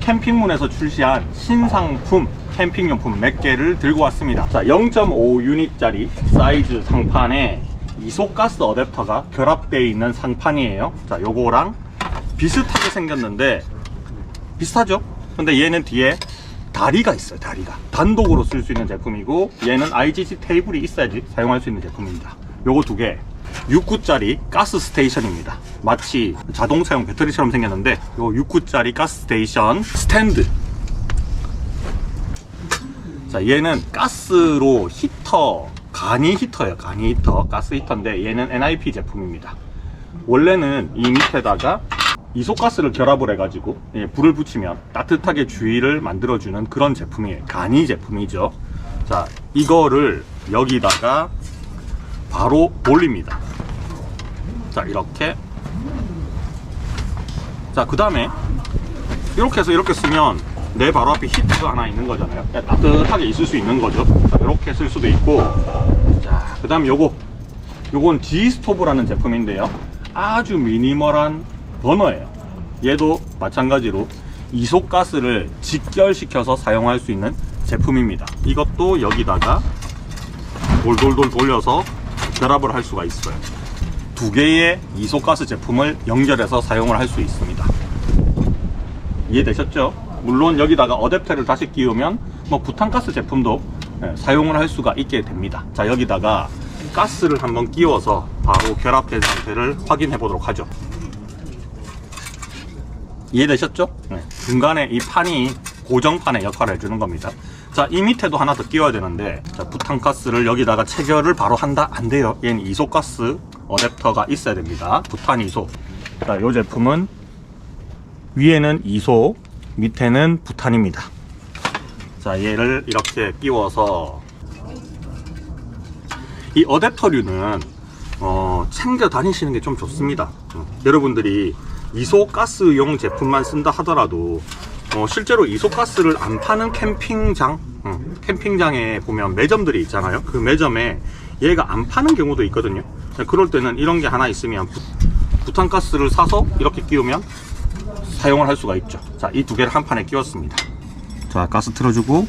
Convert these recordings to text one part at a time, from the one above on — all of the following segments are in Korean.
캠핑문에서 출시한 신상품 캠핑용품 몇 개를 들고 왔습니다. 자, 0.5 유닛짜리 사이즈 상판에 이소가스 어댑터가 결합되어 있는 상판이에요. 자, 요거랑 비슷하게 생겼는데, 비슷하죠? 근데 얘는 뒤에 다리가 있어요. 다리가 단독으로 쓸 수 있는 제품이고, 얘는 IGT 테이블이 있어야지 사용할 수 있는 제품입니다. 요거 두 개 6구짜리 가스 스테이션입니다. 마치 자동차용 배터리처럼 생겼는데, 요 6구짜리 가스 스테이션 스탠드. 자, 얘는 가스로 히터, 간이 히터예요. 간이 히터, 가스 히터인데 얘는 NIP 제품입니다. 원래는 이 밑에다가 이소가스를 결합을 해가지고 불을 붙이면 따뜻하게 주위를 만들어주는 그런 제품이에요. 간이 제품이죠. 자, 이거를 여기다가 바로 올립니다. 자, 이렇게. 자, 그 다음에 이렇게 해서 이렇게 쓰면 내 바로 앞에 히터가 하나 있는 거잖아요. 따뜻하게 있을 수 있는 거죠. 자, 이렇게 쓸 수도 있고. 자, 그 다음 요건 G스토브라는 제품인데요, 아주 미니멀한 버너예요. 얘도 마찬가지로 이소가스를 직결시켜서 사용할 수 있는 제품입니다. 이것도 여기다가 돌돌돌 돌려서 결합을 할 수가 있어요. 두 개의 이소가스 제품을 연결해서 사용을 할 수 있습니다. 이해되셨죠? 물론 여기다가 어댑터를 다시 끼우면 뭐 부탄가스 제품도 사용을 할 수가 있게 됩니다. 자, 여기다가 가스를 한번 끼워서 바로 결합된 상태를 확인해 보도록 하죠. 이해되셨죠? 네. 중간에 이 판이 고정판의 역할을 해주는 겁니다. 자, 이 밑에도 하나 더 끼워야 되는데, 자, 부탄가스를 여기다가 체결을 바로 한다? 안 돼요. 얘는 이소가스 어댑터가 있어야 됩니다. 부탄 이소. 자, 이 제품은 위에는 이소, 밑에는 부탄입니다. 자, 얘를 이렇게 끼워서, 이 어댑터류는 챙겨 다니시는 게 좀 좋습니다. 여러분들이 이소가스용 제품만 쓴다 하더라도 실제로 이소가스를 안 파는 캠핑장에 보면 매점들이 있잖아요. 그 매점에 얘가 안 파는 경우도 있거든요. 그럴 때는 이런 게 하나 있으면 부탄가스를 사서 이렇게 끼우면 사용을 할 수가 있죠. 자, 이 두 개를 한 판에 끼웠습니다. 자, 가스 틀어주고,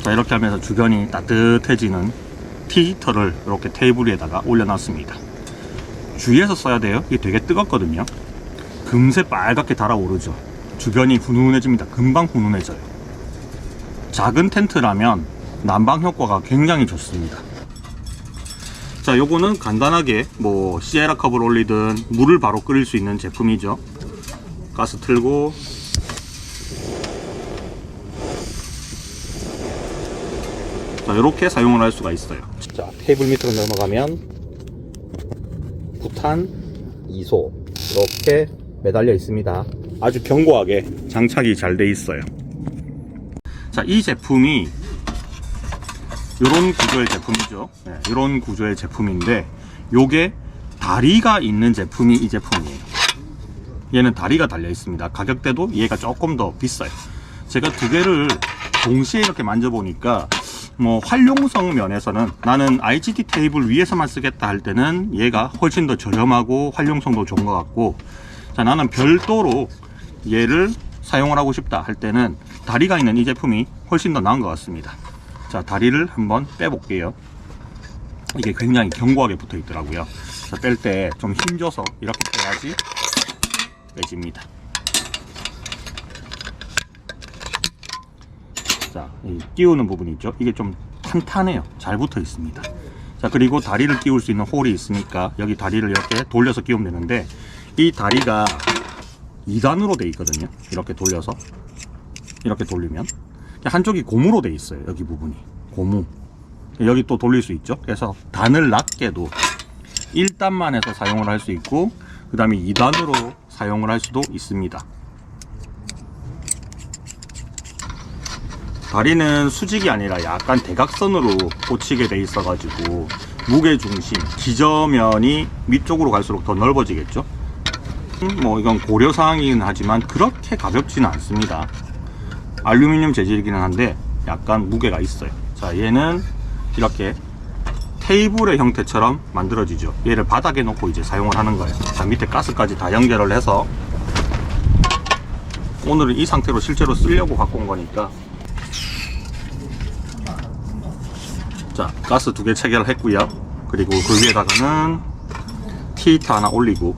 자, 이렇게 하면서 주변이 따뜻해지는 티히터를 이렇게 테이블 위에다가 올려놨습니다. 주의해서 써야 돼요. 이게 되게 뜨겁거든요. 금세 빨갛게 달아오르죠. 주변이 훈훈해집니다. 금방 훈훈해져요. 작은 텐트라면 난방 효과가 굉장히 좋습니다. 자, 요거는 간단하게 뭐 시에라 컵을 올리든 물을 바로 끓일 수 있는 제품이죠. 가스 틀고, 자, 이렇게 사용을 할 수가 있어요. 자, 테이블 밑으로 넘어가면 부탄, 이소 이렇게 매달려 있습니다. 아주 견고하게 장착이 잘 돼 있어요. 자, 이 제품이 이런 구조의 제품이죠. 네, 이런 구조의 제품인데, 요게 다리가 있는 제품이 이 제품이에요. 얘는 다리가 달려 있습니다. 가격대도 얘가 조금 더 비싸요. 제가 두 개를 동시에 이렇게 만져보니까 뭐 활용성 면에서는 나는 IGT 테이블 위에서만 쓰겠다 할 때는 얘가 훨씬 더 저렴하고 활용성도 좋은 것 같고, 자, 나는 별도로 얘를 사용을 하고 싶다 할 때는 다리가 있는 이 제품이 훨씬 더 나은 것 같습니다. 자, 다리를 한번 빼볼게요. 이게 굉장히 견고하게 붙어 있더라고요. 자, 뺄 때 좀 힘줘서 이렇게 빼야지 빼집니다. 자, 이 끼우는 부분이 있죠. 이게 좀 탄탄해요. 잘 붙어 있습니다. 자, 그리고 다리를 끼울 수 있는 홀이 있으니까 여기 다리를 이렇게 돌려서 끼우면 되는데, 이 다리가 2단으로 돼 있거든요. 이렇게 돌려서 이렇게 돌리면 한쪽이 고무로 돼 있어요. 여기 부분이 고무. 여기 또 돌릴 수 있죠. 그래서 단을 낮게도 1단만 해서 사용을 할 수 있고, 그 다음에 2단으로 사용을 할 수도 있습니다. 다리는 수직이 아니라 약간 대각선으로 꽂히게 돼 있어 가지고 무게중심, 기저면이 밑쪽으로 갈수록 더 넓어지겠죠. 뭐 이건 고려사항이긴 하지만 그렇게 가볍지는 않습니다. 알루미늄 재질이기는 한데 약간 무게가 있어요. 자, 얘는 이렇게 테이블의 형태처럼 만들어지죠. 얘를 바닥에 놓고 이제 사용을 하는 거예요. 자, 밑에 가스까지 다 연결을 해서 오늘은 이 상태로 실제로 쓰려고 갖고 온 거니까. 자, 가스 2개 체결을 했고요. 그리고 그 위에다가는 티히터 하나 올리고,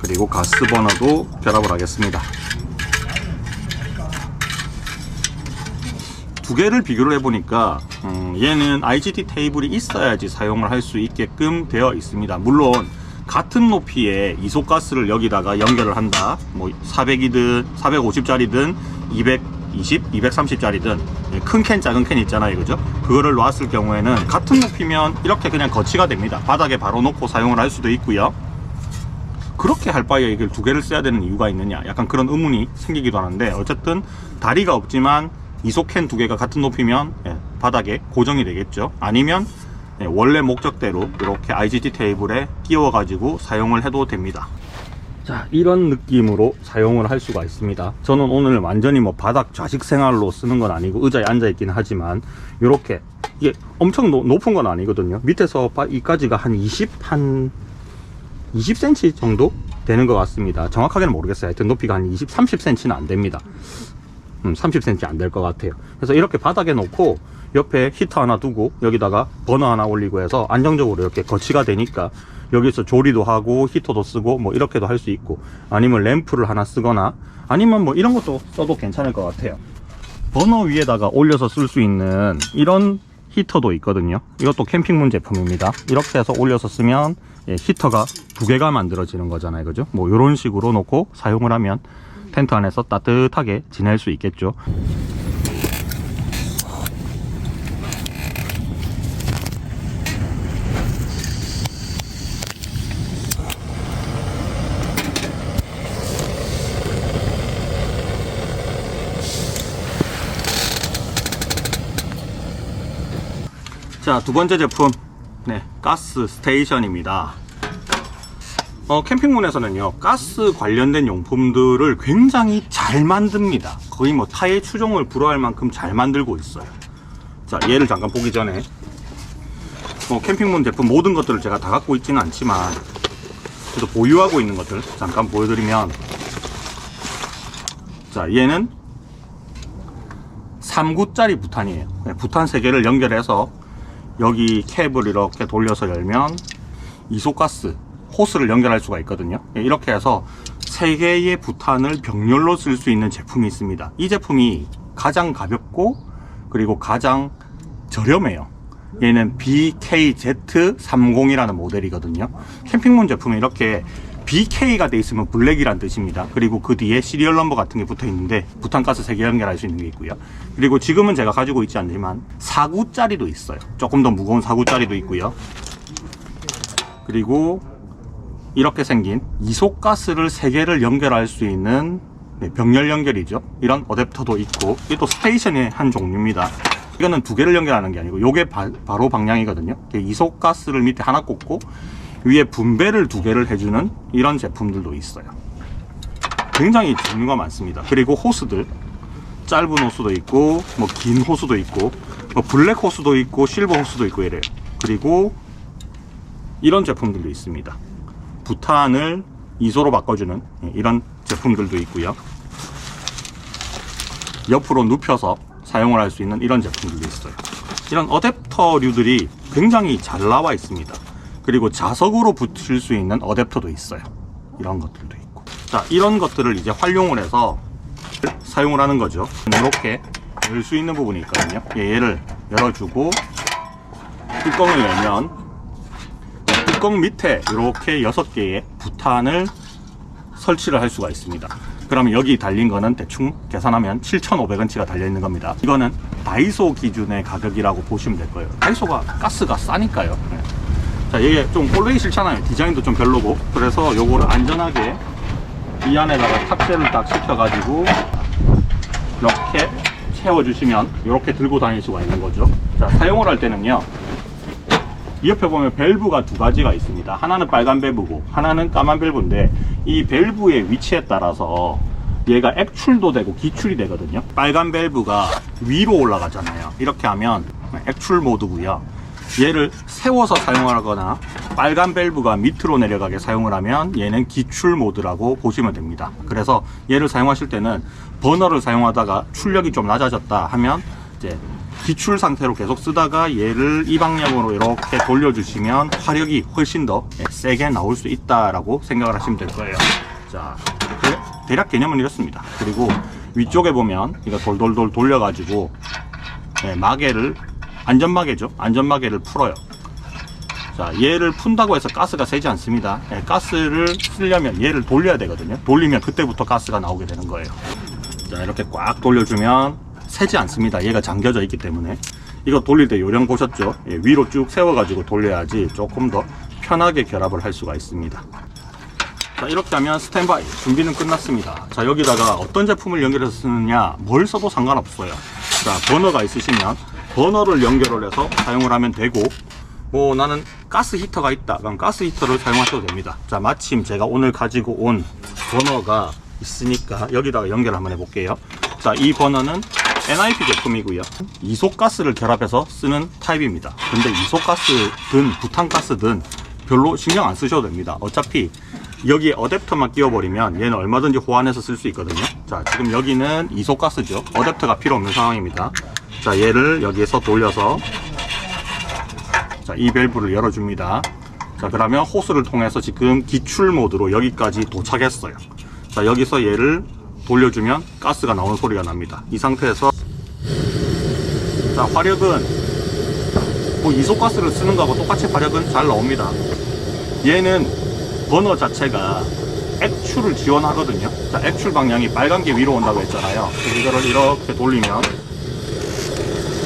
그리고 가스 버너도 결합을 하겠습니다. 두 개를 비교를 해보니까 얘는 IGT 테이블이 있어야지 사용을 할 수 있게끔 되어 있습니다. 물론 같은 높이의 이소가스를 여기다가 연결을 한다, 뭐 400이든 450짜리든 220, 230짜리든 큰 캔 작은 캔 있잖아요, 그죠? 그거를 놨을 경우에는 같은 높이면 이렇게 그냥 거치가 됩니다. 바닥에 바로 놓고 사용을 할 수도 있고요. 그렇게 할 바에 이걸 두 개를 써야 되는 이유가 있느냐, 약간 그런 의문이 생기기도 하는데, 어쨌든 다리가 없지만 이소캔 두 개가 같은 높이면 바닥에 고정이 되겠죠. 아니면 원래 목적대로 이렇게 IGT 테이블에 끼워 가지고 사용을 해도 됩니다. 자, 이런 느낌으로 사용을 할 수가 있습니다. 저는 오늘 완전히 뭐 바닥 좌식 생활로 쓰는 건 아니고 의자에 앉아 있긴 하지만, 이렇게 이게 엄청 높은 건 아니거든요. 밑에서 이까지가 한 20cm 정도 되는 것 같습니다. 정확하게는 모르겠어요. 하여튼 높이가 한 20, 30cm는 안 됩니다. 30cm 안 될 것 같아요. 그래서 이렇게 바닥에 놓고 옆에 히터 하나 두고 여기다가 버너 하나 올리고 해서 안정적으로 이렇게 거치가 되니까 여기서 조리도 하고 히터도 쓰고 뭐 이렇게도 할 수 있고, 아니면 램프를 하나 쓰거나 아니면 뭐 이런 것도 써도 괜찮을 것 같아요. 버너 위에다가 올려서 쓸 수 있는 이런 히터도 있거든요. 이것도 캠핑문 제품입니다. 이렇게 해서 올려서 쓰면 히터가 두 개가 만들어지는 거잖아요, 그죠? 뭐 이런 식으로 놓고 사용을 하면 텐트 안에서 따뜻하게 지낼 수 있겠죠. 자, 두 번째 제품, 가스 스테이션입니다. 캠핑문에서는요, 가스 관련된 용품들을 굉장히 잘 만듭니다. 거의 뭐 타의 추종을 불허할 만큼 잘 만들고 있어요. 자, 얘를 잠깐 보기 전에, 캠핑문 제품 모든 것들을 제가 다 갖고 있지는 않지만 그래도 보유하고 있는 것들 잠깐 보여드리면, 자, 얘는 3구짜리 부탄이에요. 부탄 3개를 연결해서 여기 캡을 이렇게 돌려서 열면 이소가스 호스를 연결할 수가 있거든요. 이렇게 해서 3개의 부탄을 병렬로 쓸 수 있는 제품이 있습니다. 이 제품이 가장 가볍고 그리고 가장 저렴해요. 얘는 BKZ30이라는 모델이거든요. 캠핑문 제품에 이렇게 BK가 돼 있으면 블랙이란 뜻입니다. 그리고 그 뒤에 시리얼 넘버 같은 게 붙어 있는데 부탄가스 3개 연결할 수 있는 게 있고요. 그리고 지금은 제가 가지고 있지 않지만 4구짜리도 있어요. 조금 더 무거운 4구짜리도 있고요. 그리고 이렇게 생긴 이소가스를 3개를 연결할 수 있는 병렬 연결이죠. 이런 어댑터도 있고, 이게 또 스테이션의 한 종류입니다. 이거는 2개를 연결하는 게 아니고 요게 바로 방향이거든요. 이소가스를 밑에 하나 꽂고 위에 분배를 2개를 해주는 이런 제품들도 있어요. 굉장히 종류가 많습니다. 그리고 호스들, 짧은 호스도 있고 뭐 긴 호스도 있고 뭐 블랙 호스도 있고 실버 호스도 있고 이래요. 그리고 이런 제품들도 있습니다. 부탄을 이소로 바꿔주는 이런 제품들도 있고요. 옆으로 눕혀서 사용을 할 수 있는 이런 제품들도 있어요. 이런 어댑터류들이 굉장히 잘 나와 있습니다. 그리고 자석으로 붙일 수 있는 어댑터도 있어요. 이런 것들도 있고. 자, 이런 것들을 이제 활용을 해서 사용을 하는 거죠. 이렇게 열 수 있는 부분이 있거든요. 얘를 열어주고 뚜껑을 열면 뚜껑 밑에 이렇게 6개의 부탄을 설치를 할 수가 있습니다. 그러면 여기 달린 거는 대충 계산하면 7,500원치가 달려있는 겁니다. 이거는 다이소 기준의 가격이라고 보시면 될 거예요. 다이소가 가스가 싸니까요. 자, 이게 좀 꼴보기 싫잖아요. 디자인도 좀 별로고. 그래서 요거를 안전하게 이 안에다가 탑재를 딱 시켜가지고 이렇게 채워주시면 이렇게 들고 다닐 수가 있는 거죠. 자, 사용을 할 때는요, 이 옆에 보면 밸브가 2가지가 있습니다. 하나는 빨간 밸브고 하나는 까만 밸브인데, 이 밸브의 위치에 따라서 얘가 액출도 되고 기출이 되거든요. 빨간 밸브가 위로 올라가잖아요. 이렇게 하면 액출 모드고요. 얘를 세워서 사용하거나 빨간 밸브가 밑으로 내려가게 사용을 하면 얘는 기출 모드라고 보시면 됩니다. 그래서 얘를 사용하실 때는 버너를 사용하다가 출력이 좀 낮아졌다 하면 이제 기출 상태로 계속 쓰다가 얘를 이 방향으로 이렇게 돌려주시면 화력이 훨씬 더 세게 나올 수 있다라고 생각을 하시면 될 거예요. 자, 대략 개념은 이렇습니다. 그리고 위쪽에 보면 이거 돌돌돌 돌려가지고 마개를 안전마개죠. 안전마개를 풀어요. 자, 얘를 푼다고 해서 가스가 새지 않습니다. 가스를 쓰려면 얘를 돌려야 되거든요. 돌리면 그때부터 가스가 나오게 되는 거예요. 자, 이렇게 꽉 돌려주면 새지 않습니다. 얘가 잠겨져 있기 때문에. 이거 돌릴 때 요령 보셨죠? 위로 쭉 세워가지고 돌려야지 조금 더 편하게 결합을 할 수가 있습니다. 자, 이렇게 하면 스탠바이 준비는 끝났습니다. 자, 여기다가 어떤 제품을 연결해서 쓰느냐, 뭘 써도 상관없어요. 자, 버너가 있으시면 버너를 연결을 해서 사용을 하면 되고, 뭐 나는 가스 히터가 있다, 그럼 가스 히터를 사용하셔도 됩니다. 자, 마침 제가 오늘 가지고 온 버너가 있으니까 여기다가 연결 한번 해볼게요. 자, 이 버너는 NIP 제품이고요. 이소가스를 결합해서 쓰는 타입입니다. 근데 이소가스든 부탄가스든 별로 신경 안 쓰셔도 됩니다. 어차피 여기에 어댑터만 끼워버리면 얘는 얼마든지 호환해서 쓸 수 있거든요. 자, 지금 여기는 이소가스죠. 어댑터가 필요 없는 상황입니다. 자, 얘를 여기에서 돌려서, 자, 이 밸브를 열어줍니다. 자, 그러면 호스를 통해서 지금 기출 모드로 여기까지 도착했어요. 자, 여기서 얘를 돌려주면 가스가 나오는 소리가 납니다. 이 상태에서, 자, 화력은 뭐 이소가스를 쓰는 거하고 똑같이 화력은 잘 나옵니다. 얘는 버너 자체가 액출을 지원하거든요. 자, 액출 방향이 빨간 게 위로 온다고 했잖아요. 이거를 이렇게 돌리면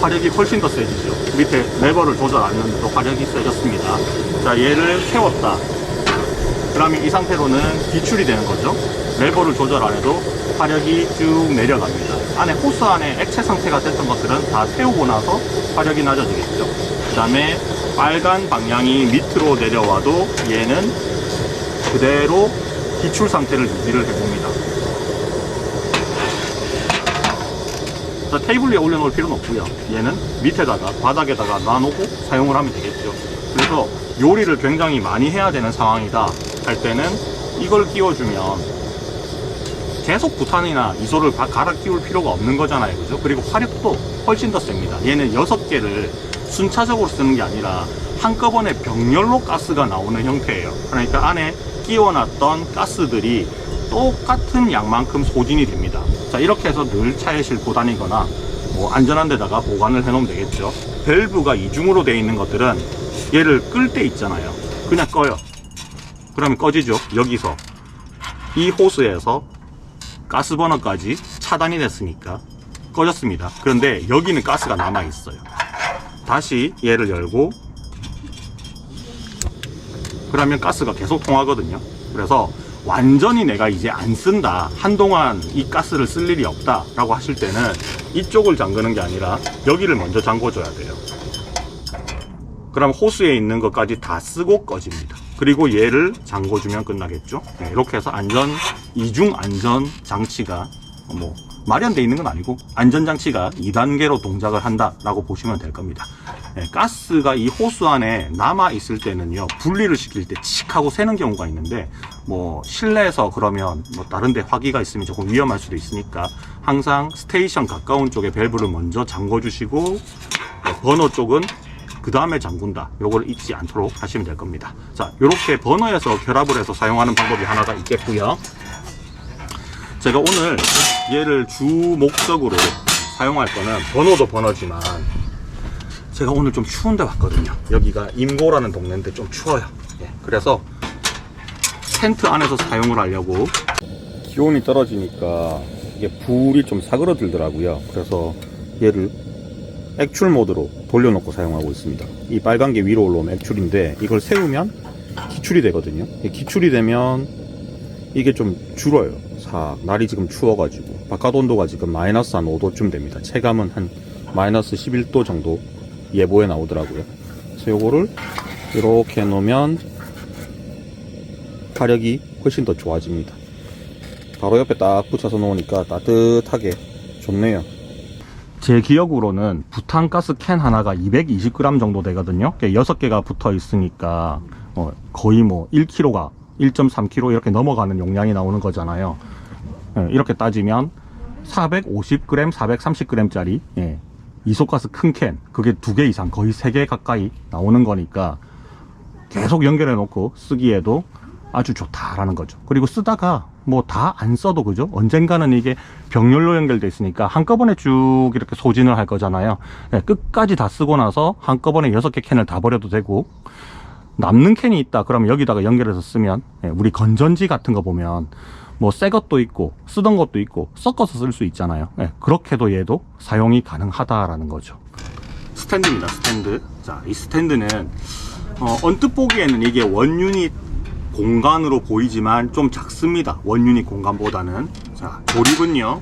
화력이 훨씬 더 세지죠. 밑에 레버를 조절하면 또 화력이 세졌습니다. 자, 얘를 세웠다. 그러면 이 상태로는 기출이 되는 거죠. 레버를 조절 안 해도 화력이 쭉 내려갑니다. 안에 호스 안에 액체 상태가 됐던 것들은 다 태우고 나서 화력이 낮아지겠죠. 그 다음에 빨간 방향이 밑으로 내려와도 얘는 그대로 기출 상태를 유지를 해줍니다. 자, 테이블 위에 올려놓을 필요는 없고요. 얘는 밑에다가 바닥에다가 놔놓고 사용을 하면 되겠죠. 그래서 요리를 굉장히 많이 해야 되는 상황이다 할 때는 이걸 끼워주면 계속 부탄이나 이소를 갈아 끼울 필요가 없는 거잖아요. 그죠? 그리고 화력도 훨씬 더 셉니다. 얘는 6개를 순차적으로 쓰는 게 아니라 한꺼번에 병렬로 가스가 나오는 형태예요. 그러니까 안에 끼워놨던 가스들이 똑같은 양만큼 소진이 됩니다. 자, 이렇게 해서 늘 차에 싣고 다니거나 뭐 안전한 데다가 보관을 해놓으면 되겠죠. 밸브가 이중으로 되어 있는 것들은 얘를 끌 때 있잖아요. 그냥 꺼요. 그러면 꺼지죠. 여기서 이 호스에서 가스버너까지 차단이 됐으니까 꺼졌습니다. 그런데 여기는 가스가 남아 있어요. 다시 얘를 열고 그러면 가스가 계속 통하거든요. 그래서 완전히 내가 이제 안 쓴다, 한동안 이 가스를 쓸 일이 없다 라고 하실 때는 이쪽을 잠그는 게 아니라 여기를 먼저 잠궈줘야 돼요. 그럼 호스에 있는 것까지 다 쓰고 꺼집니다. 그리고 얘를 잠궈주면 끝나겠죠. 네, 이렇게 해서 이중 안전 장치가 뭐 마련되어 있는 건 아니고 안전장치가 2단계로 동작을 한다라고 보시면 될 겁니다. 네, 가스가 이 호스 안에 남아 있을 때는요, 분리를 시킬 때 칙 하고 새는 경우가 있는데, 뭐 실내에서 그러면 뭐 다른 데 화기가 있으면 조금 위험할 수도 있으니까 항상 스테이션 가까운 쪽에 밸브를 먼저 잠궈 주시고 버너 쪽은 그 다음에 잠군다, 요걸 잊지 않도록 하시면 될 겁니다. 자, 요렇게 버너에서 결합을 해서 사용하는 방법이 하나가 있겠고요. 제가 오늘 얘를 주 목적으로 사용할 거는 버너도 버너지만 제가 오늘 좀 추운 데 왔거든요. 여기가 임고라는 동네인데 좀 추워요. 예, 그래서 텐트 안에서 사용을 하려고. 기온이 떨어지니까 이게 불이 좀 사그러들더라고요. 그래서 얘를 액출 모드로 돌려놓고 사용하고 있습니다. 이 빨간 게 위로 올라오면 액출인데 이걸 세우면 기출이 되거든요. 기출이 되면 이게 좀 줄어요. 날이 지금 추워가지고 바깥 온도가 지금 마이너스 한 5도쯤 됩니다. 체감은 한 마이너스 11도 정도 예보에 나오더라고요. 그래서 요거를 이렇게 해놓으면 화력이 훨씬 더 좋아집니다. 바로 옆에 딱 붙여서 놓으니까 따뜻하게 좋네요. 제 기억으로는 부탄가스 캔 하나가 220g 정도 되거든요. 6개가 붙어 있으니까 거의 뭐 1kg가 1.3kg 이렇게 넘어가는 용량이 나오는 거잖아요. 이렇게 따지면 450g, 430g 짜리 이소가스 큰 캔, 그게 2개 이상, 거의 3개 가까이 나오는 거니까 계속 연결해 놓고 쓰기에도 아주 좋다라는 거죠. 그리고 쓰다가 뭐 다 안 써도 그죠? 언젠가는 이게 병렬로 연결돼 있으니까 한꺼번에 쭉 이렇게 소진을 할 거잖아요. 끝까지 다 쓰고 나서 한꺼번에 6개 캔을 다 버려도 되고, 남는 캔이 있다 그러면 여기다가 연결해서 쓰면, 우리 건전지 같은 거 보면 뭐 새 것도 있고 쓰던 것도 있고 섞어서 쓸 수 있잖아요. 그렇게도 얘도 사용이 가능하다라는 거죠. 스탠드입니다. 스탠드. 자, 이 스탠드는 언뜻 보기에는 이게 원유닛 공간으로 보이지만 좀 작습니다. 원유닛 공간보다는. 자, 조립은요,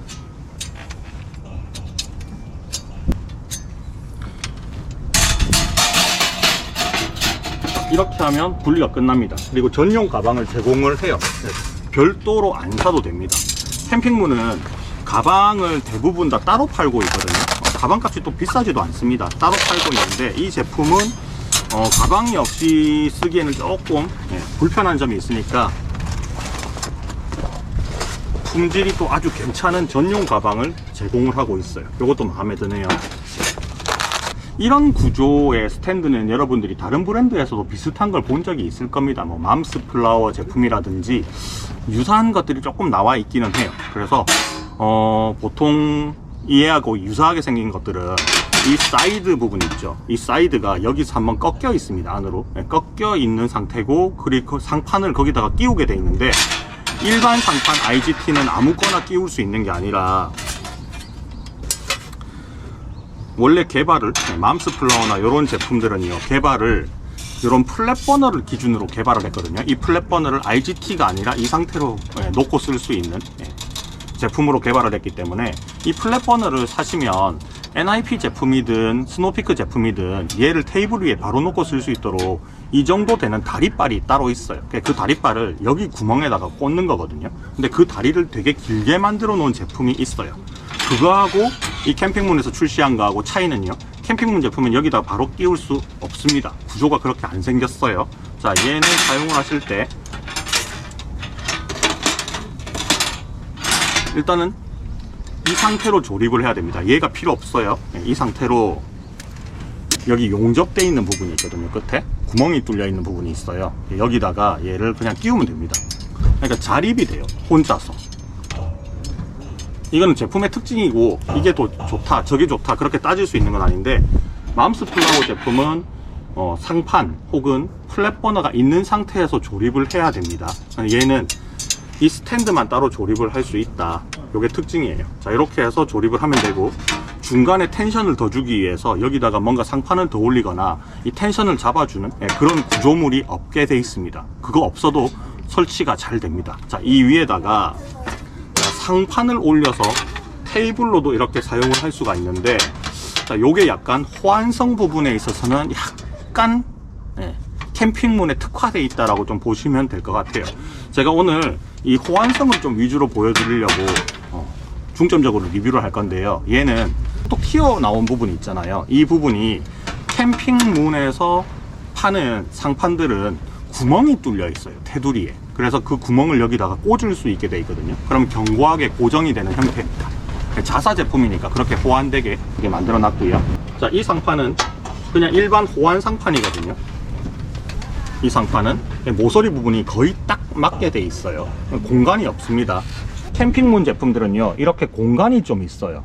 이렇게 하면 분리가 끝납니다. 그리고 전용 가방을 제공을 해요. 별도로 안 사도 됩니다. 캠핑문은 가방을 대부분 다 따로 팔고 있거든요. 가방값이 또 비싸지도 않습니다. 따로 팔고 있는데, 이 제품은 가방이 없이 쓰기에는 조금 불편한 점이 있으니까 품질이 또 아주 괜찮은 전용 가방을 제공을 하고 있어요. 이것도 마음에 드네요. 이런 구조의 스탠드는 여러분들이 다른 브랜드에서도 비슷한 걸 본 적이 있을 겁니다. 뭐 맘스 플라워 제품이라든지 유사한 것들이 조금 나와 있기는 해요. 그래서 보통 얘하고 유사하게 생긴 것들은 이 사이드 부분 있죠. 이 사이드가 여기서 한번 꺾여 있습니다. 안으로 꺾여 있는 상태고, 그리고 상판을 거기다가 끼우게 돼 있는데, 일반 상판 IGT는 아무거나 끼울 수 있는 게 아니라 원래 개발을, 맘스 플라워나 이런 제품들은요, 개발을 이런 플랫 버너를 기준으로 개발을 했거든요. 이 플랫 버너를 IGT가 아니라 이 상태로 놓고 쓸 수 있는 제품으로 개발을 했기 때문에, 이 플랫 버너를 사시면 NIP 제품이든 스노피크 제품이든 얘를 테이블 위에 바로 놓고 쓸 수 있도록 이 정도 되는 다리빨이 따로 있어요. 그 다리빨을 여기 구멍에다가 꽂는 거거든요. 근데 그 다리를 되게 길게 만들어 놓은 제품이 있어요. 그거하고 이 캠핑문에서 출시한 거하고 차이는요, 캠핑문 제품은 여기다 바로 끼울 수 없습니다. 구조가 그렇게 안 생겼어요. 자, 얘는 사용을 하실 때 일단은 이 상태로 조립을 해야 됩니다. 얘가 필요 없어요. 이 상태로 여기 용접되어 있는 부분이 있거든요. 끝에 구멍이 뚫려 있는 부분이 있어요. 여기다가 얘를 그냥 끼우면 됩니다. 그러니까 자립이 돼요. 혼자서. 이거는 제품의 특징이고, 이게 더 좋다 저게 좋다 그렇게 따질 수 있는 건 아닌데, 맘스 플라워 제품은 상판 혹은 플랫 버너가 있는 상태에서 조립을 해야 됩니다. 얘는 이 스탠드만 따로 조립을 할 수 있다. 요게 특징이에요. 자, 이렇게 해서 조립을 하면 되고, 중간에 텐션을 더 주기 위해서 여기다가 뭔가 상판을 더 올리거나 이 텐션을 잡아주는 그런 구조물이 없게 돼 있습니다. 그거 없어도 설치가 잘 됩니다. 자, 이 위에다가 상판을 올려서 테이블로도 이렇게 사용을 할 수가 있는데, 자, 요게 약간 호환성 부분에 있어서는 약간 캠핑문에 특화되어 있다라고 좀 보시면 될 것 같아요. 제가 오늘 이 호환성을 좀 위주로 보여드리려고 중점적으로 리뷰를 할 건데요. 얘는 톡 튀어나온 부분이 있잖아요. 이 부분이 캠핑문에서 파는 상판들은 구멍이 뚫려 있어요. 테두리에. 그래서 그 구멍을 여기다가 꽂을 수 있게 돼 있거든요. 그럼 견고하게 고정이 되는 형태입니다. 자사 제품이니까 그렇게 호환되게 이렇게 만들어 놨고요. 자, 이 상판은 그냥 일반 호환 상판이거든요. 이 상판은 모서리 부분이 거의 딱 맞게 돼 있어요. 공간이 없습니다. 캠핑문 제품들은요, 이렇게 공간이 좀 있어요.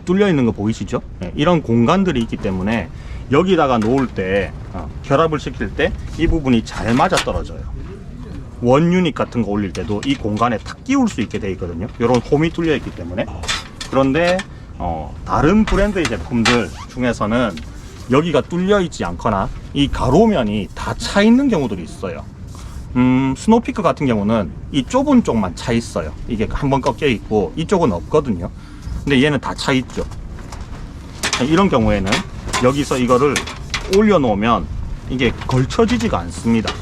뚫려 있는 거 보이시죠? 이런 공간들이 있기 때문에 여기다가 놓을 때, 결합을 시킬 때 이 부분이 잘 맞아 떨어져요. 원 유닛 같은 거 올릴 때도 이 공간에 탁 끼울 수 있게 돼 있거든요. 이런 홈이 뚫려 있기 때문에. 그런데 다른 브랜드의 제품들 중에서는 여기가 뚫려 있지 않거나 이 가로면이 다 차 있는 경우들이 있어요. 스노피크 같은 경우는 이 좁은 쪽만 차 있어요. 이게 한번 꺾여 있고 이쪽은 없거든요. 근데 얘는 다 차 있죠. 이런 경우에는 여기서 이거를 올려 놓으면 이게 걸쳐지지가 않습니다.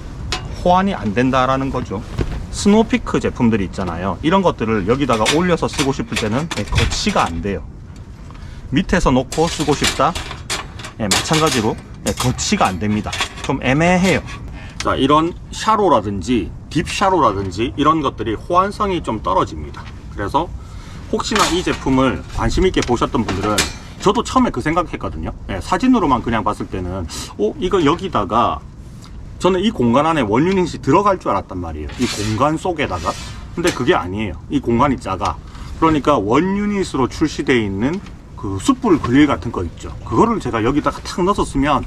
호환이 안 된다라는 거죠. 스노피크 제품들이 있잖아요. 이런 것들을 여기다가 올려서 쓰고 싶을 때는 거치가 안 돼요. 밑에서 놓고 쓰고 싶다, 마찬가지로 거치가 안 됩니다. 좀 애매해요. 자, 이런 샤로라든지 딥 샤로라든지 이런 것들이 호환성이 좀 떨어집니다. 그래서 혹시나 이 제품을 관심 있게 보셨던 분들은, 저도 처음에 그 생각했거든요. 사진으로만 그냥 봤을 때는 이거 여기다가, 저는 이 공간 안에 원유닛이 들어갈 줄 알았단 말이에요. 이 공간 속에다가. 근데 그게 아니에요. 이 공간이 작아. 그러니까 원유닛으로 출시되어 있는 그 숯불 그릴 같은 거 있죠. 그거를 제가 여기다가 탁 넣었으면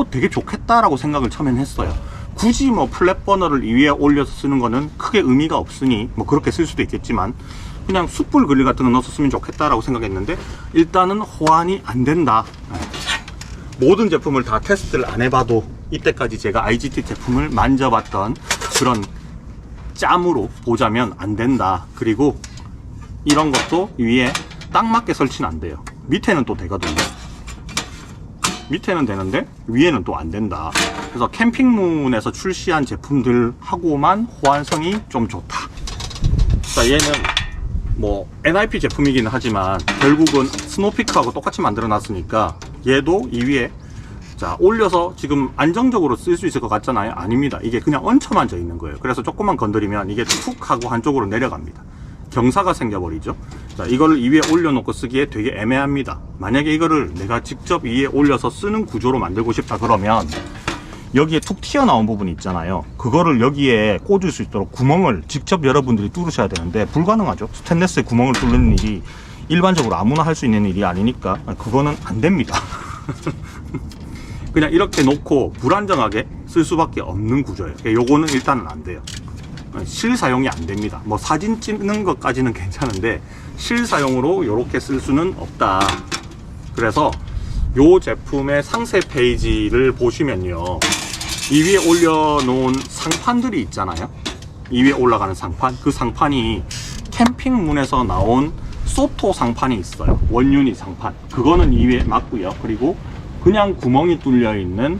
되게 좋겠다라고 생각을 처음엔 했어요. 굳이 뭐 플랫버너를 이 위에 올려서 쓰는 거는 크게 의미가 없으니 뭐 그렇게 쓸 수도 있겠지만, 그냥 숯불 그릴 같은 거 넣었으면 좋겠다라고 생각했는데, 일단은 호환이 안 된다. 모든 제품을 다 테스트를 안 해봐도 이때까지 제가 IGT 제품을 만져봤던 그런 짬으로 보자면 안 된다. 그리고 이런 것도 위에 딱 맞게 설치는 안 돼요. 밑에는 또 되거든요. 밑에는 되는데 위에는 또 안 된다. 그래서 캠핑문에서 출시한 제품들하고만 호환성이 좀 좋다. 자, 얘는 뭐 NIP 제품이긴 하지만 결국은 스노피크하고 똑같이 만들어 놨으니까 얘도 이 위에 자 올려서 지금 안정적으로 쓸 수 있을 것 같잖아요. 아닙니다. 이게 그냥 얹혀만 져 있는 거예요. 그래서 조금만 건드리면 이게 툭 하고 한쪽으로 내려갑니다. 경사가 생겨버리죠. 자, 이거를 이 위에 올려놓고 쓰기에 되게 애매합니다. 만약에 이거를 내가 직접 위에 올려서 쓰는 구조로 만들고 싶다 그러면, 여기에 툭 튀어나온 부분이 있잖아요. 그거를 여기에 꽂을 수 있도록 구멍을 직접 여러분들이 뚫으셔야 되는데 불가능하죠. 스테인리스에 구멍을 뚫는 일이 일반적으로 아무나 할 수 있는 일이 아니니까 그거는 안 됩니다. 그냥 이렇게 놓고 불안정하게 쓸 수밖에 없는 구조예요. 요거는 일단은 안 돼요. 실사용이 안 됩니다. 뭐 사진 찍는 것까지는 괜찮은데 실사용으로 이렇게 쓸 수는 없다. 그래서 요 제품의 상세 페이지를 보시면요, 이 위에 올려놓은 상판들이 있잖아요. 이 위에 올라가는 상판, 그 상판이 캠핑문에서 나온 소토 상판이 있어요. 원유닛 상판, 그거는 이 위에 맞고요. 그리고 그냥 구멍이 뚫려 있는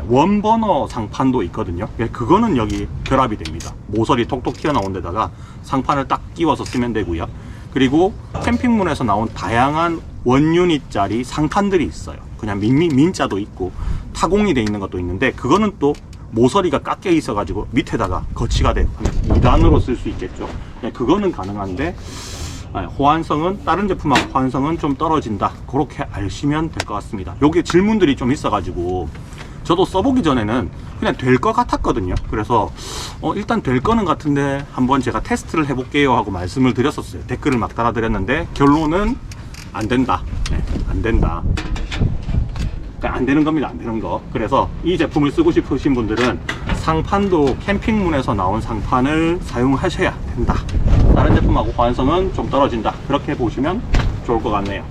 원버너 상판도 있거든요. 그거는 여기 결합이 됩니다. 모서리 톡톡 튀어나온 데다가 상판을 딱 끼워서 쓰면 되고요. 그리고 캠핑문에서 나온 다양한 원유닛짜리 상판들이 있어요. 그냥 민자도 있고 타공이 되어 있는 것도 있는데, 그거는 또 모서리가 깎여 있어 가지고 밑에다가 거치가 돼요. 2단으로 쓸 수 있겠죠. 그거는 가능한데 호환성은 다른 제품하고 호환성은 좀 떨어진다. 그렇게 아시면 될 것 같습니다. 여기에 질문들이 좀 있어 가지고 저도 써보기 전에는 그냥 될 것 같았거든요. 그래서 일단 될 거는 같은데 한번 제가 테스트를 해볼게요 하고 말씀을 드렸었어요. 댓글을 막 달아드렸는데 결론은 안 된다. 안 된다. 그러니까 안 되는 겁니다. 안 되는 거. 그래서 이 제품을 쓰고 싶으신 분들은 상판도 캠핑문에서 나온 상판을 사용하셔야 된다. 다른 제품하고 호환성은 좀 떨어진다. 그렇게 보시면 좋을 것 같네요.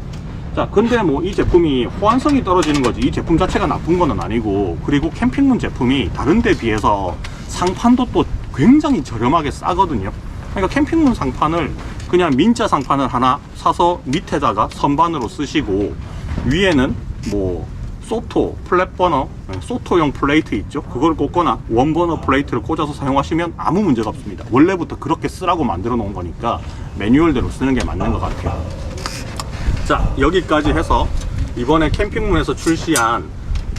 자, 근데 뭐 이 제품이 호환성이 떨어지는 거지 이 제품 자체가 나쁜 거는 아니고, 그리고 캠핑문 제품이 다른 데 비해서 상판도 또 굉장히 저렴하게 싸거든요. 그러니까 캠핑문 상판을 그냥 민자 상판을 하나 사서 밑에다가 선반으로 쓰시고, 위에는 뭐 소토 플랫버너, 소토용 플레이트 있죠. 그걸 꽂거나 원버너 플레이트를 꽂아서 사용하시면 아무 문제가 없습니다. 원래부터 그렇게 쓰라고 만들어 놓은 거니까 매뉴얼대로 쓰는 게 맞는 것 같아요. 자, 여기까지 해서 이번에 캠핑문에서 출시한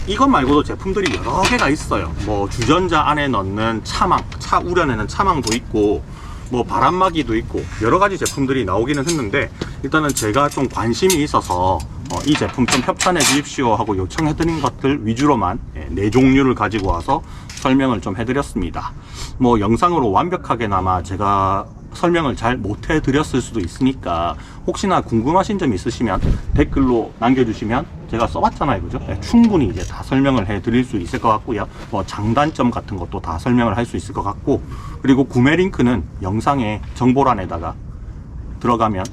이것 말고도 제품들이 여러 개가 있어요. 뭐 주전자 안에 넣는 차망, 차 우려내는 차망도 있고, 뭐 바람막이도 있고 여러 가지 제품들이 나오기는 했는데, 일단은 제가 좀 관심이 있어서 이 제품 좀 협찬해 주십시오 하고 요청해 드린 것들 위주로만 4종류를 가지고 와서 설명을 좀 해드렸습니다. 뭐 영상으로 완벽하게나마 제가 설명을 잘 못해 드렸을 수도 있으니까 혹시나 궁금하신 점 있으시면 댓글로 남겨주시면 제가 써봤잖아요, 그죠? 충분히 이제 다 설명을 해 드릴 수 있을 것 같고요. 뭐 장단점 같은 것도 다 설명을 할 수 있을 것 같고, 그리고 구매 링크는 영상의 정보란에다가 들어가면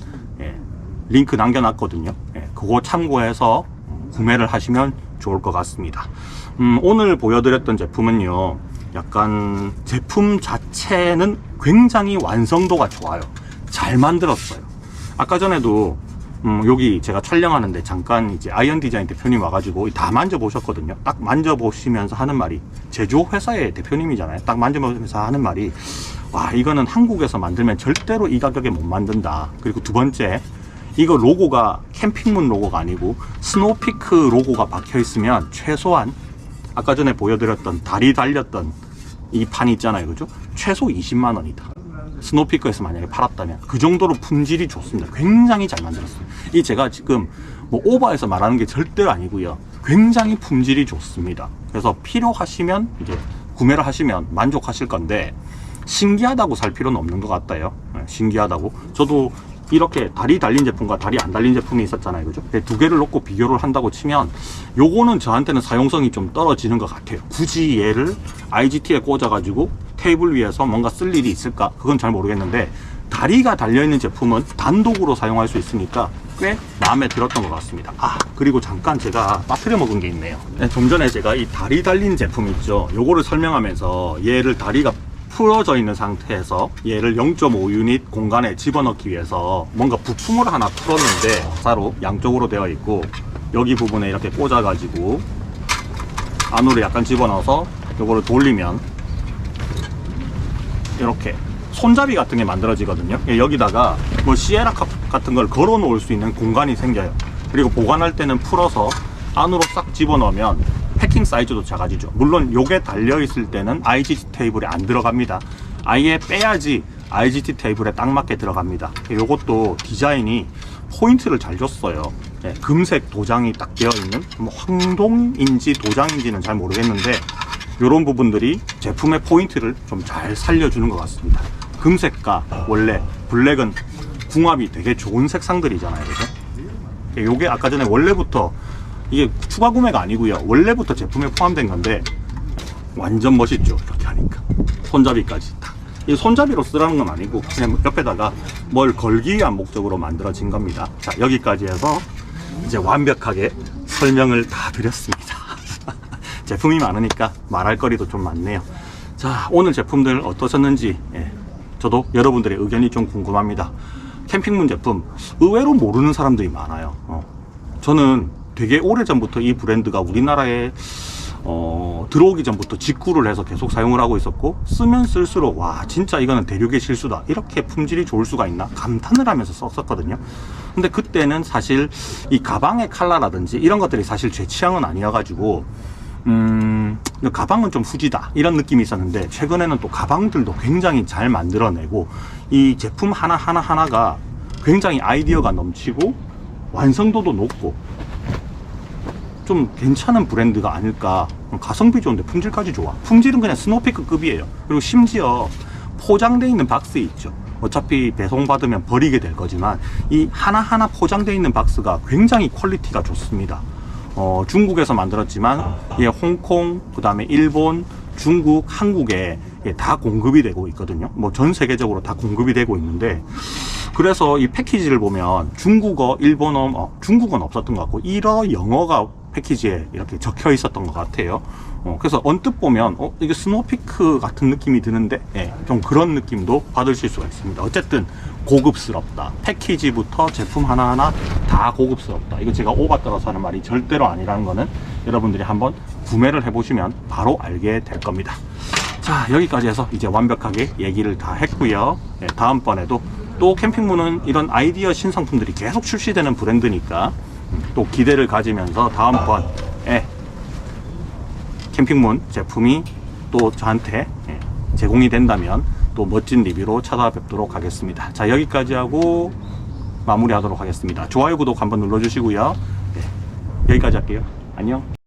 링크 남겨놨거든요. 그거 참고해서 구매를 하시면 좋을 것 같습니다. 오늘 보여드렸던 제품은요, 약간 제품 자체는 굉장히 완성도가 좋아요. 잘 만들었어요. 아까 전에도 여기 제가 촬영하는데 잠깐 이제 아이언 디자인 대표님 와가지고 다 만져보셨거든요. 딱 만져보시면서 하는 말이, 제조회사의 대표님이잖아요. 딱 만져보면서 하는 말이, 와, 이거는 한국에서 만들면 절대로 이 가격에 못 만든다. 그리고 두 번째, 이거 로고가 캠핑문 로고가 아니고 스노우피크 로고가 박혀 있으면 최소한 아까 전에 보여드렸던 다리 달렸던 이 판이 있잖아요, 그죠? 최소 20만 원이다. 스노우피크에서 만약에 팔았다면 그 정도로 품질이 좋습니다. 굉장히 잘 만들었어요. 이 제가 지금 뭐 오버해서 말하는 게 절대로 아니고요. 굉장히 품질이 좋습니다. 그래서 필요하시면 이제 구매를 하시면 만족하실 건데, 신기하다고 살 필요는 없는 것 같아요. 신기하다고. 저도 이렇게 다리 달린 제품과 다리 안 달린 제품이 있었잖아요, 그죠? 두 개를 놓고 비교를 한다고 치면 요거는 저한테는 사용성이 좀 떨어지는 것 같아요. 굳이 얘를 IGT에 꽂아가지고 테이블 위에서 뭔가 쓸 일이 있을까? 그건 잘 모르겠는데, 다리가 달려있는 제품은 단독으로 사용할 수 있으니까 꽤 마음에 들었던 것 같습니다. 그리고 잠깐 제가 빠뜨려 먹은 게 있네요. 좀 전에 제가 이 다리 달린 제품 있죠, 요거를 설명하면서 얘를 다리가 풀어져 있는 상태에서 얘를 0.5유닛 공간에 집어넣기 위해서 뭔가 부품을 하나 풀었는데, 사로 양쪽으로 되어 있고 여기 부분에 이렇게 꽂아 가지고 안으로 약간 집어넣어서 요거를 돌리면 이렇게 손잡이 같은 게 만들어지거든요. 여기다가 뭐 시에라 컵 같은 걸 걸어 놓을 수 있는 공간이 생겨요. 그리고 보관할 때는 풀어서 안으로 싹 집어넣으면 패킹 사이즈도 작아지죠. 물론 요게 달려있을 때는 IGT 테이블에 안 들어갑니다. 아예 빼야지 IGT 테이블에 딱 맞게 들어갑니다. 요것도 디자인이 포인트를 잘 줬어요. 금색 도장이 딱 되어있는, 뭐 황동인지 도장인지는 잘 모르겠는데 요런 부분들이 제품의 포인트를 좀 잘 살려주는 것 같습니다. 금색과 원래 블랙은 궁합이 되게 좋은 색상들이잖아요, 그죠? 요게 아까 전에 원래부터 이게 추가 구매가 아니고요, 원래부터 제품에 포함된 건데 완전 멋있죠. 이렇게 하니까 손잡이까지 딱. 이 손잡이로 쓰라는 건 아니고 그냥 옆에다가 뭘 걸기 위한 목적으로 만들어진 겁니다. 자, 여기까지 해서 이제 완벽하게 설명을 다 드렸습니다. 제품이 많으니까 말할 거리도 좀 많네요. 자, 오늘 제품들 어떠셨는지, 저도 여러분들의 의견이 좀 궁금합니다. 캠핑문 제품 의외로 모르는 사람들이 많아요. 저는 되게 오래전부터 이 브랜드가 우리나라에 들어오기 전부터 직구를 해서 계속 사용을 하고 있었고, 쓰면 쓸수록 와, 진짜 이거는 대륙의 실수다, 이렇게 품질이 좋을 수가 있나 감탄을 하면서 썼었거든요. 근데 그때는 사실 이 가방의 컬러라든지 이런 것들이 사실 제 취향은 아니어가지고 가방은 좀 후지다 이런 느낌이 있었는데, 최근에는 또 가방들도 굉장히 잘 만들어내고 이 제품 하나가 굉장히 아이디어가 넘치고 완성도도 높고 좀 괜찮은 브랜드가 아닐까. 가성비 좋은데 품질까지 좋아. 품질은 그냥 스노우피크 급이에요. 그리고 심지어 포장되어 있는 박스 있죠, 어차피 배송받으면 버리게 될 거지만 이 하나하나 포장되어 있는 박스가 굉장히 퀄리티가 좋습니다. 중국에서 만들었지만 홍콩, 그 다음에 일본, 중국, 한국에 다 공급이 되고 있거든요. 뭐 전 세계적으로 다 공급이 되고 있는데, 그래서 이 패키지를 보면 중국어, 일본어, 중국어는 없었던 것 같고 일어, 영어가 패키지에 이렇게 적혀 있었던 것 같아요. 그래서 언뜻 보면 이게 스노우피크 같은 느낌이 드는데, 좀 그런 느낌도 받으실 수가 있습니다. 어쨌든 고급스럽다. 패키지부터 제품 하나하나 다 고급스럽다. 이거 제가 오바 떨어서 하는 말이 절대로 아니라는 거는 여러분들이 한번 구매를 해보시면 바로 알게 될 겁니다. 자, 여기까지 해서 이제 완벽하게 얘기를 다 했고요. 다음번에도 또 캠핑문은 이런 아이디어 신상품들이 계속 출시되는 브랜드니까 또 기대를 가지면서 다음번에 캠핑문 제품이 또 저한테 제공이 된다면 또 멋진 리뷰로 찾아뵙도록 하겠습니다. 자, 여기까지 하고 마무리하도록 하겠습니다. 좋아요, 구독 한번 눌러주시고요. 여기까지 할게요. 안녕.